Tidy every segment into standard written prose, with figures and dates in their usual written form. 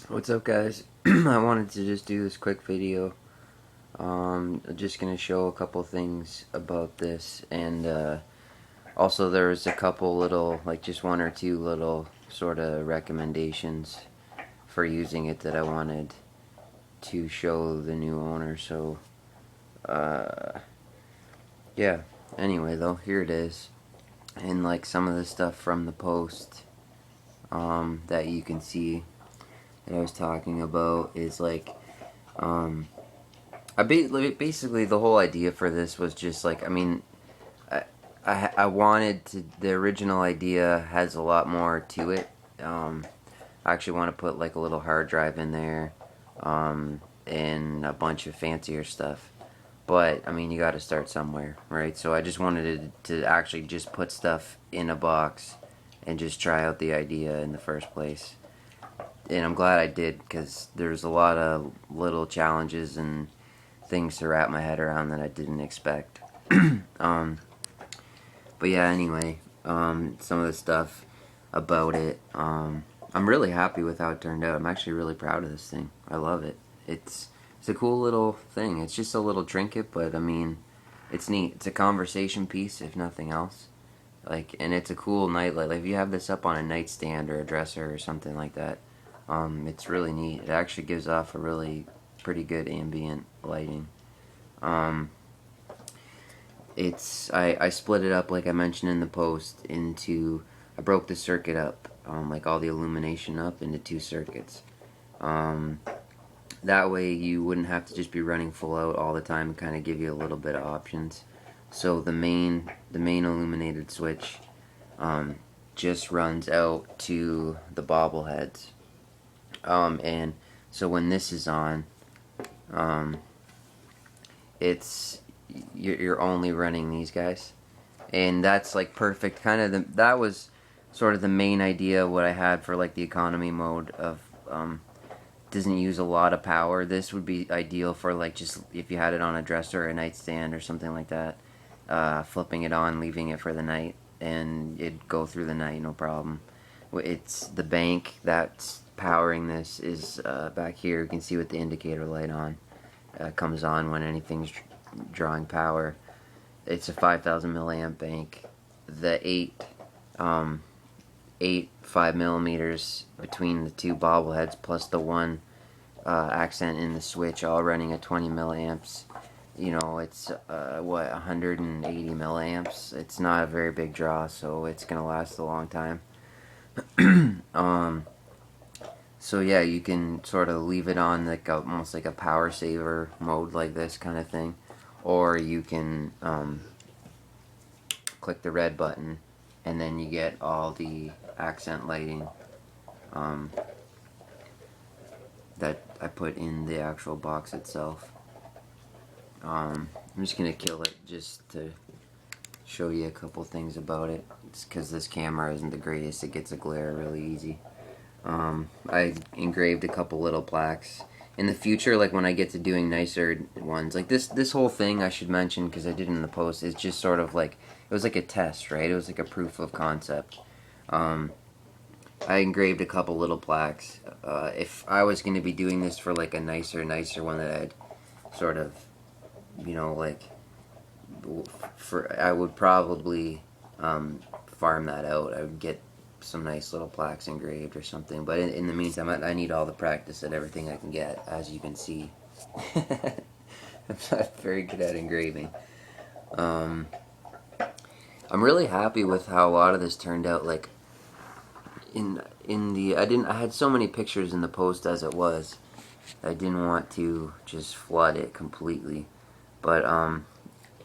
What's up, guys? I wanted to just do this quick video. Just gonna show a couple things about this, and also there's a couple little, like just one or two little sort of recommendations for using it that I wanted to show the new owner. So, yeah. Anyway, though, here it is, and like some of the stuff from the post that you can see that I was talking about is like. Basically the whole idea for this was just like, I mean, I wanted to, the original idea has a lot more to it. I actually want to put like a little hard drive in there, and a bunch of fancier stuff. But, I mean, you got to start somewhere, right? So I just wanted to actually just put stuff in a box and just try out the idea in the first place. And I'm glad I did, because there's a lot of little challenges and things to wrap my head around that I didn't expect. But yeah, anyway, some of the stuff about it, I'm really happy with how it turned out. I'm actually really proud of this thing. I love it. It's a cool little thing. It's just a little trinket, but I mean, it's neat. It's a conversation piece, if nothing else. Like, and it's a cool nightlight. Like, if you have this up on a nightstand or a dresser or something like that, it's really neat. It actually gives off a really pretty good ambient lighting. I split it up, like I mentioned in the post, into, I broke the circuit up, like all the illumination up into two circuits. That way you wouldn't have to just be running full out all the time, and kind of give you a little bit of options. So the main illuminated switch just runs out to the bobbleheads. And so when this is on, you're only running these guys, and that's like perfect. Kind of that was sort of the main idea of what I had for like the economy mode of doesn't use a lot of power. This would be ideal for like just if you had it on a dresser or a nightstand or something like that, flipping it on, leaving it for the night, and it'd go through the night no problem. It's the bank that's powering this is back here. You can see with the indicator light on. Comes on when anything's drawing power. It's a 5,000 milliamp bank. The eight 5mm between the two bobbleheads plus the one accent in the switch, all running at 20 milliamps. You know, it's 180 milliamps. It's not a very big draw, so it's gonna last a long time. So yeah, you can sort of leave it on like almost like a power saver mode, like this kind of thing, or you can click the red button, and then you get all the accent lighting that I put in the actual box itself. I'm just gonna kill it just to show you a couple things about it. It's because this camera isn't the greatest; it gets a glare really easy. I engraved a couple little plaques. In the future, like when I get to doing nicer ones, like this whole thing, I should mention, because I did it in the post, is just sort of like, it was like a test, right? It was like a proof of concept. I engraved a couple little plaques. If I was going to be doing this for like a nicer one that I'd sort of, you know, like, I would probably farm that out. I would get some nice little plaques engraved or something, but in the meantime I need all the practice at everything I can get, as you can see. I'm not very good at engraving. I'm really happy with how a lot of this turned out. Like I had so many pictures in the post as it was. I didn't want to just flood it completely, but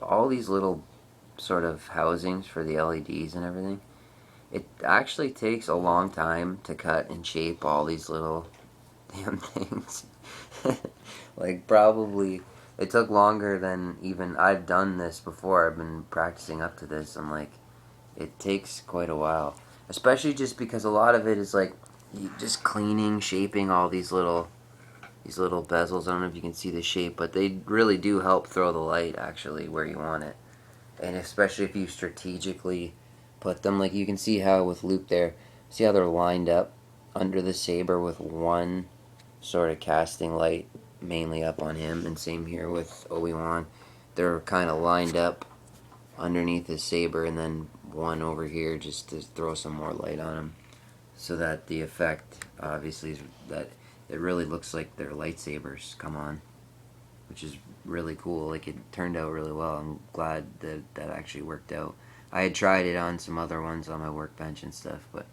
all these little sort of housings for the LEDs and everything, it actually takes a long time to cut and shape all these little damn things. Like, probably, it took longer than even, I've done this before, I've been practicing up to this, I'm like, it takes quite a while. Especially just because a lot of it is like, just cleaning, shaping all these little bezels. I don't know if you can see the shape, but they really do help throw the light, actually, where you want it. And especially if you strategically put them, like you can see how with Luke there, see how they're lined up under the saber with one sort of casting light mainly up on him, and same here with Obi-Wan. They're kind of lined up underneath his saber, and then one over here just to throw some more light on him, so that the effect obviously is that it really looks like their lightsabers come on, which is really cool. Like, it turned out really well. I'm glad that that actually worked out. I had tried it on some other ones on my workbench and stuff, but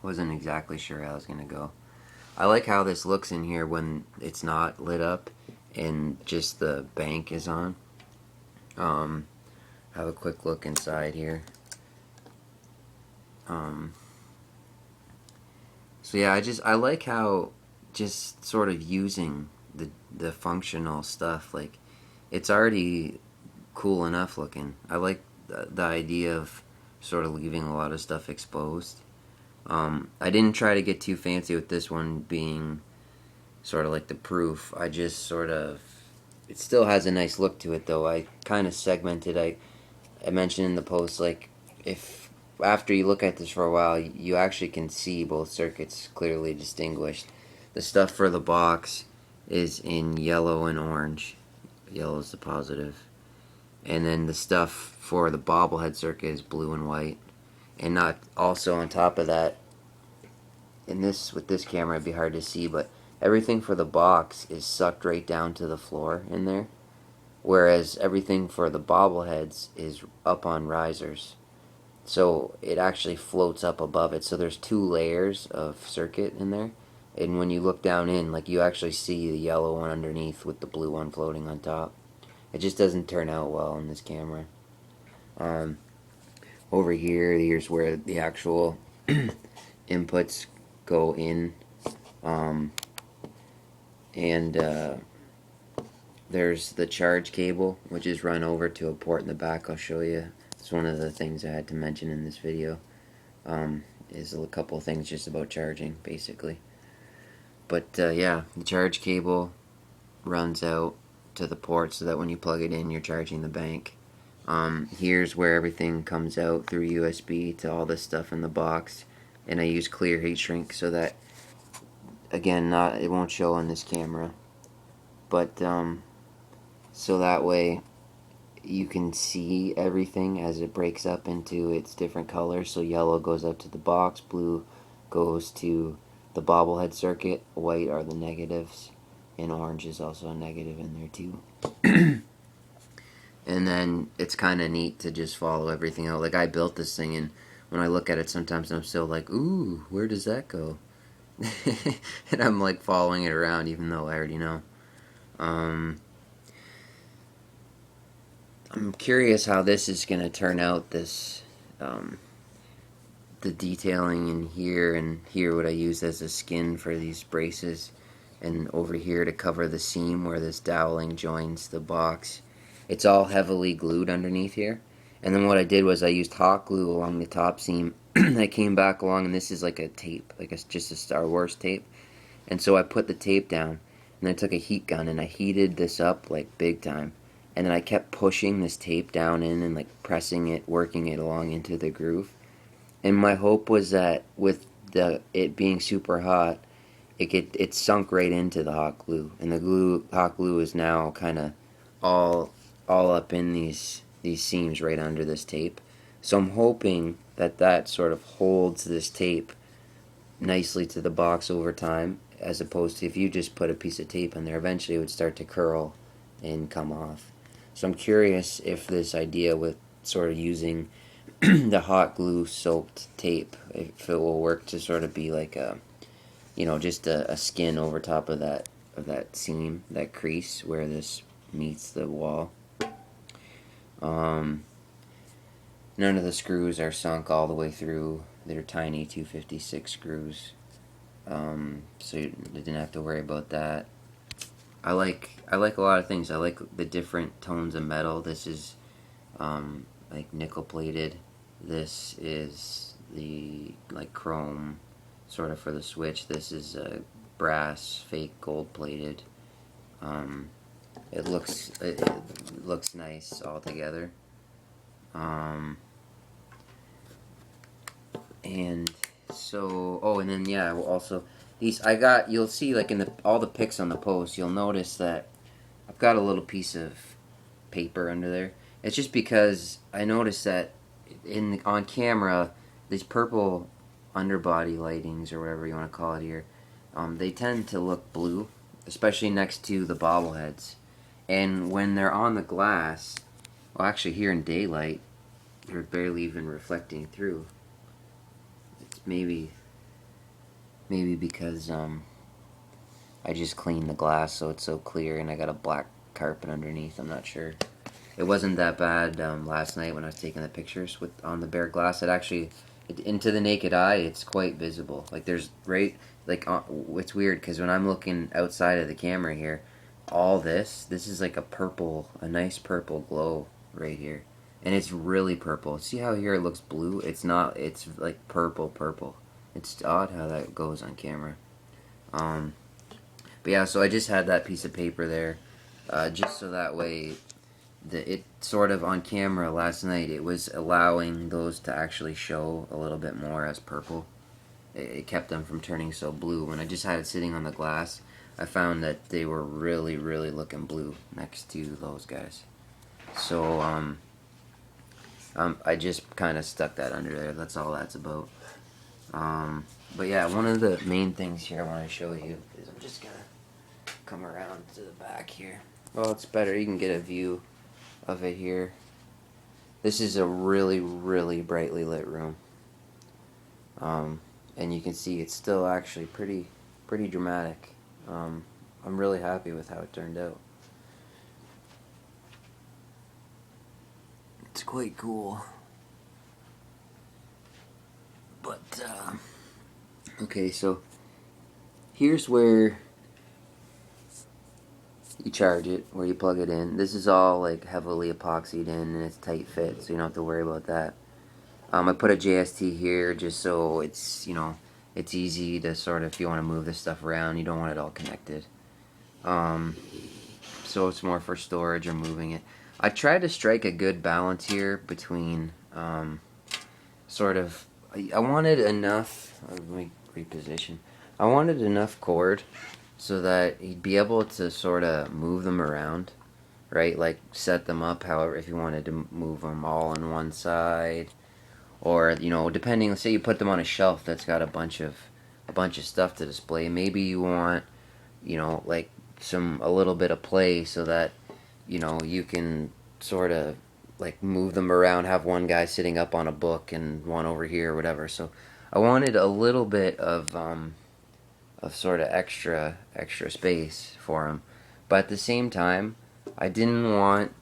wasn't exactly sure how it was gonna go. I like how this looks in here when it's not lit up and just the bank is on. Have a quick look inside here. So yeah, I like how just sort of using the functional stuff. Like, it's already cool enough looking. I like the idea of sort of leaving a lot of stuff exposed. I didn't try to get too fancy with this one being sort of like the proof. I just sort of, it still has a nice look to it though. I kind of segmented. I mentioned in the post, like, if after you look at this for a while, you actually can see both circuits clearly distinguished. The stuff for the box is in yellow and orange. Yellow is the positive. And then the stuff for the bobblehead circuit is blue and white. And not also on top of that, in this, with this camera it'd be hard to see, but everything for the box is sucked right down to the floor in there, whereas everything for the bobbleheads is up on risers, so it actually floats up above it. So there's two layers of circuit in there, and when you look down in, like, you actually see the yellow one underneath with the blue one floating on top. It just doesn't turn out well in this camera. Over here, here's where the actual inputs go in, and there's the charge cable, which is run over to a port in the back. I'll show you. It's one of the things I had to mention in this video. Is a couple of things just about charging, basically. But yeah, the charge cable runs out to the port so that when you plug it in, you're charging the bank. Here's where everything comes out through USB to all this stuff in the box, and I use clear heat shrink so that, again, it won't show on this camera, but so that way you can see everything as it breaks up into its different colors. So yellow goes up to the box, blue goes to the bobblehead circuit, white are the negatives, and orange is also a negative in there too. And then it's kind of neat to just follow everything out. Like, I built this thing, and when I look at it sometimes I'm still like, ooh, where does that go? And I'm like following it around even though I already know. I'm curious how this is going to turn out, this the detailing in here, and here what I use as a skin for these braces, and over here to cover the seam where this doweling joins the box. It's all heavily glued underneath here, and then what I did was I used hot glue along the top seam that came back along, and this is like a tape, like just a Star Wars tape. And so I put the tape down, and I took a heat gun and I heated this up like big time, and then I kept pushing this tape down in and like pressing it, working it along into the groove. And my hope was that with it being super hot, it sunk right into the hot glue, and the hot glue is now kind of all up in these seams right under this tape. So I'm hoping that that sort of holds this tape nicely to the box over time, as opposed to if you just put a piece of tape in there, eventually it would start to curl and come off. So I'm curious if this idea with sort of using the hot glue soaked tape, if it will work to sort of be like a, just a skin over top of that seam, that crease where this meets the wall. None of the screws are sunk all the way through. They're tiny 256 screws, so you didn't have to worry about that. I like a lot of things. I like the different tones of metal. This is like nickel plated. This is the like chrome, sort of for the switch. This is brass, fake gold plated. It looks nice all together. And So, oh, and then yeah, also these I got. You'll see like in the all the pics on the post. You'll notice that I've got a little piece of paper under there. It's just because I noticed that on camera, these purple underbody lightings or whatever you want to call it here, they tend to look blue, especially next to the bobbleheads. And when they're on the glass, well, actually here in daylight, they're barely even reflecting through. It's maybe because I just cleaned the glass so it's so clear, and I got a black carpet underneath. I'm not sure. It wasn't that bad last night when I was taking the pictures with on the bare glass. It actually, into the naked eye, it's quite visible. Like there's it's weird because when I'm looking outside of the camera here, all this is like a nice purple glow right here, and it's really purple. See how here it looks blue? It's not. It's like purple. It's odd how that goes on camera. Um, but yeah, so I just had that piece of paper there, just so that way it sort of on camera last night, it was allowing those to actually show a little bit more as purple. It kept them from turning so blue. When I just had it sitting on the glass, I found that they were really, really looking blue next to those guys. So I just kind of stuck that under there. That's all that's about. But yeah, one of the main things here I want to show you is I'm just gonna come around to the back here. Well, it's better. You can get a view of it here. This is a really, really brightly lit room. And you can see it's still actually pretty dramatic. I'm really happy with how it turned out. It's quite cool. But, okay, so here's where you charge it, where you plug it in. This is all like heavily epoxied in and it's tight fit, so you don't have to worry about that. I put a JST here just so it's, it's easy to sort of, if you want to move this stuff around, you don't want it all connected. So it's more for storage or moving it. I tried to strike a good balance here between sort of, I wanted enough, let me reposition. I wanted enough cord so that you'd be able to sort of move them around, right? Like set them up however, if you wanted to move them all on one side, or depending, let's say you put them on a shelf that's got a bunch of stuff to display. Maybe you want, like a little bit of play so that you can sort of like move them around, have one guy sitting up on a book and one over here or whatever. So I wanted a little bit of sort of extra space for them, but at the same time I didn't want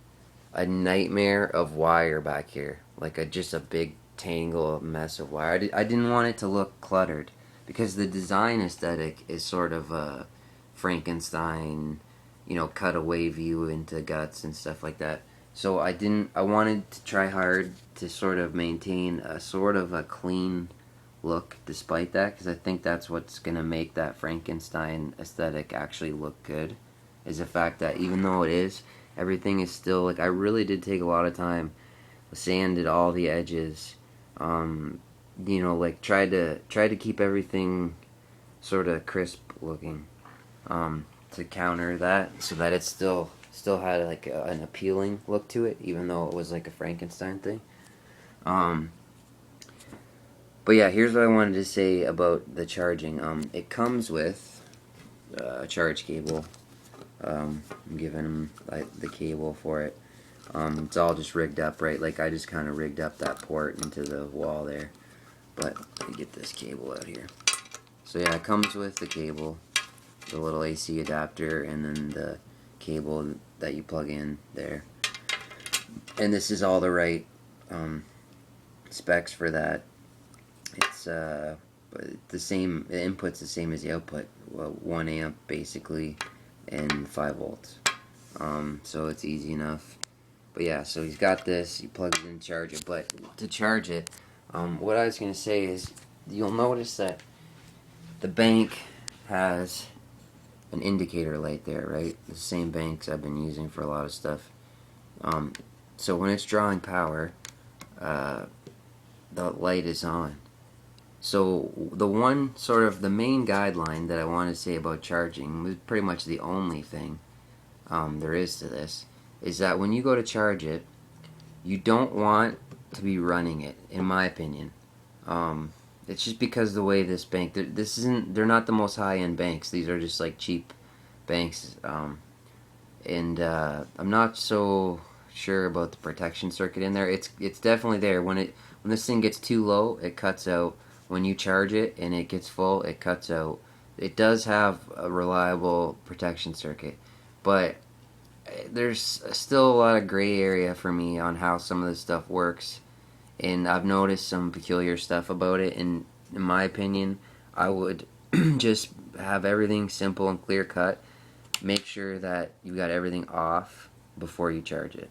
a nightmare of wire back here, like just a big tangle mess of wire. I didn't want it to look cluttered because the design aesthetic is sort of a Frankenstein, cutaway view into guts and stuff like that. So I wanted to try hard to sort of maintain a sort of a clean look despite that, because I think that's what's going to make that Frankenstein aesthetic actually look good, is the fact that even though everything is still, like, I really did take a lot of time, sanded all the edges, like tried to keep everything sort of crisp looking, to counter that, so that it still had like an appealing look to it, even though it was like a Frankenstein thing. But yeah, here's what I wanted to say about the charging. It comes with a charge cable. I'm giving them the cable for it. It's all just rigged up, right? Like I just kind of rigged up that port into the wall there. But let me get this cable out here. So yeah, it comes with the cable, the little AC adapter, and then the cable that you plug in there. And this is all the right specs for that. It's the same, the input's the same as the output, 1 amp basically, and 5 volts. So it's easy enough. But yeah, so he's got this, you plug it in, charge it. But to charge it, what I was going to say is, you'll notice that the bank has an indicator light there, right? The same banks I've been using for a lot of stuff. So when it's drawing power, the light is on. So the one sort of the main guideline that I want to say about charging, was pretty much the only thing there is to this, is that when you go to charge it, you don't want to be running it, in my opinion. It's just because the way this bank, they're not the most high-end banks. These are just like cheap banks, and I'm not so sure about the protection circuit in there. It's definitely there. When this thing gets too low, it cuts out. When you charge it and it gets full, it cuts out. It does have a reliable protection circuit, but there's still a lot of gray area for me on how some of this stuff works, and I've noticed some peculiar stuff about it. And in my opinion, I would just have everything simple and clear cut. Make sure that you got everything off before you charge it.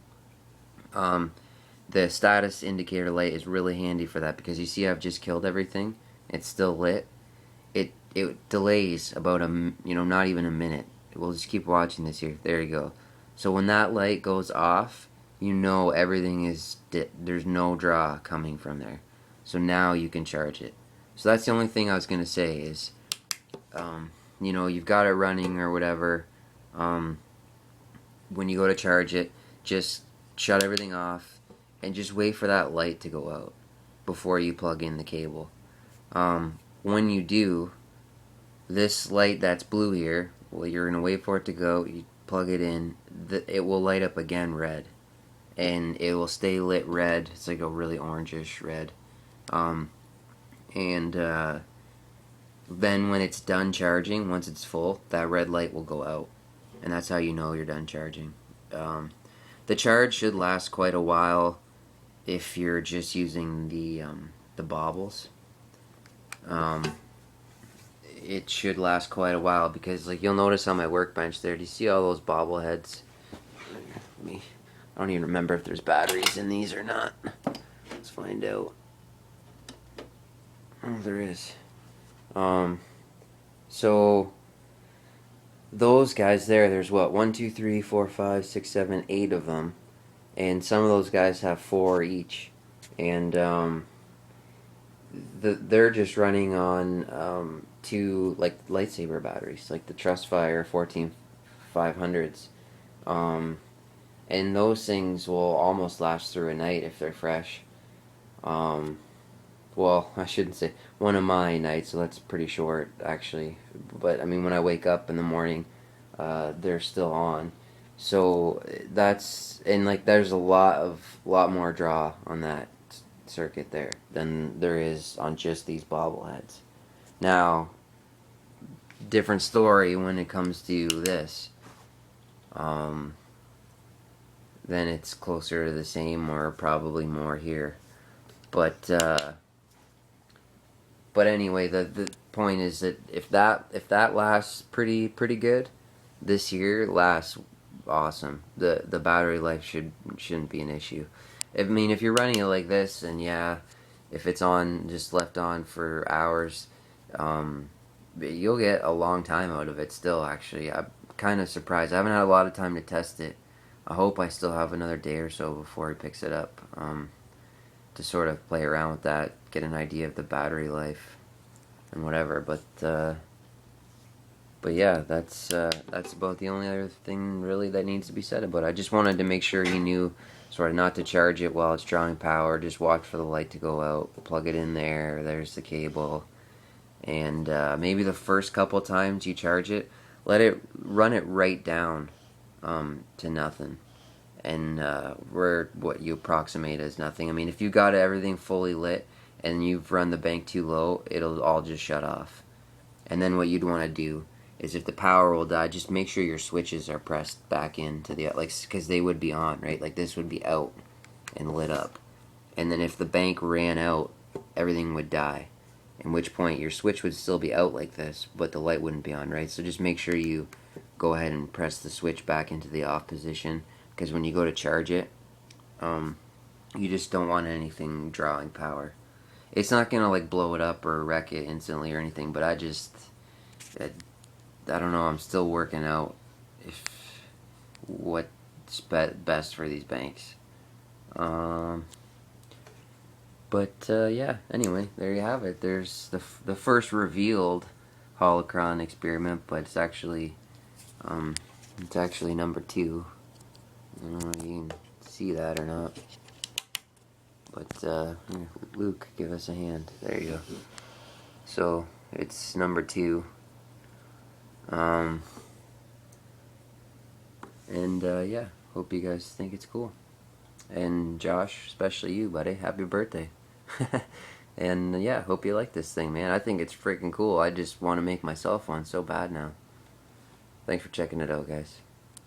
The status indicator light is really handy for that, because you see I've just killed everything. It's still lit. It delays about not even a minute. We'll just keep watching this here. There you go. So when that light goes off, you know everything is there's no draw coming from there. So now you can charge it. So that's the only thing I was gonna say is, you've got it running or whatever. When you go to charge it, just shut everything off and just wait for that light to go out before you plug in the cable. When you do, this light that's blue here, well, you're going to wait for it to go, you plug it in, it will light up again red. And it will stay lit red. It's like a really orangish red. And then when it's done charging, once it's full, that red light will go out. And that's how you know you're done charging. The charge should last quite a while if you're just using the baubles. It should last quite a while, because like you'll notice on my workbench there, do you see all those bobbleheads? I don't even remember if there's batteries in these or not. Let's find out. Oh, there is. So those guys there's what, 1, 2, 3, 4, 5, 6, 7, 8 of them, and some of those guys have 4 each, and they're just running on 2 like lightsaber batteries, like the Trustfire 14500s, and those things will almost last through a night if they're fresh. Well, I shouldn't say one of my nights, so that's pretty short actually. But I mean, when I wake up in the morning, they're still on. So there's a lot more draw on that circuit there than there is on just these bobbleheads. Now, different story when it comes to this. Then it's closer to the same, or probably more here. But anyway, the point is that if that lasts pretty good, this year lasts awesome. The battery life shouldn't be an issue. I mean, if you're running it like this, and yeah, if it's just left on for hours, you'll get a long time out of it still, actually. I'm kind of surprised. I haven't had a lot of time to test it. I hope I still have another day or so before he picks it up, to sort of play around with that, get an idea of the battery life and whatever. But yeah, that's about the only other thing really that needs to be said about it. I just wanted to make sure he knew sort of not to charge it while it's drawing power. Just watch for the light to go out, plug it in there, there's the cable, and maybe the first couple times you charge it, run it right down to nothing, and what you approximate as nothing. I mean, if you got everything fully lit and you've run the bank too low, it'll all just shut off. And then what you'd want to do is, if the power will die, just make sure your switches are pressed back into because they would be on, right? Like this would be out and lit up. And then if the bank ran out, everything would die. At which point your switch would still be out like this, but the light wouldn't be on, right? So just make sure you go ahead and press the switch back into the off position, because when you go to charge it, you just don't want anything drawing power. It's not gonna like blow it up or wreck it instantly or anything, but I don't know. I'm still working out what's best for these banks. But yeah, anyway, there you have it. There's the first revealed holocron experiment, but it's actually number 2. I don't know if you can see that or not. But here, Luke, give us a hand. There you go. So it's number 2. And yeah, hope you guys think it's cool. And Josh, especially you, buddy, happy birthday. And yeah, hope you like this thing, man. I think it's freaking cool. I just want to make myself one so bad now. Thanks for checking it out, guys.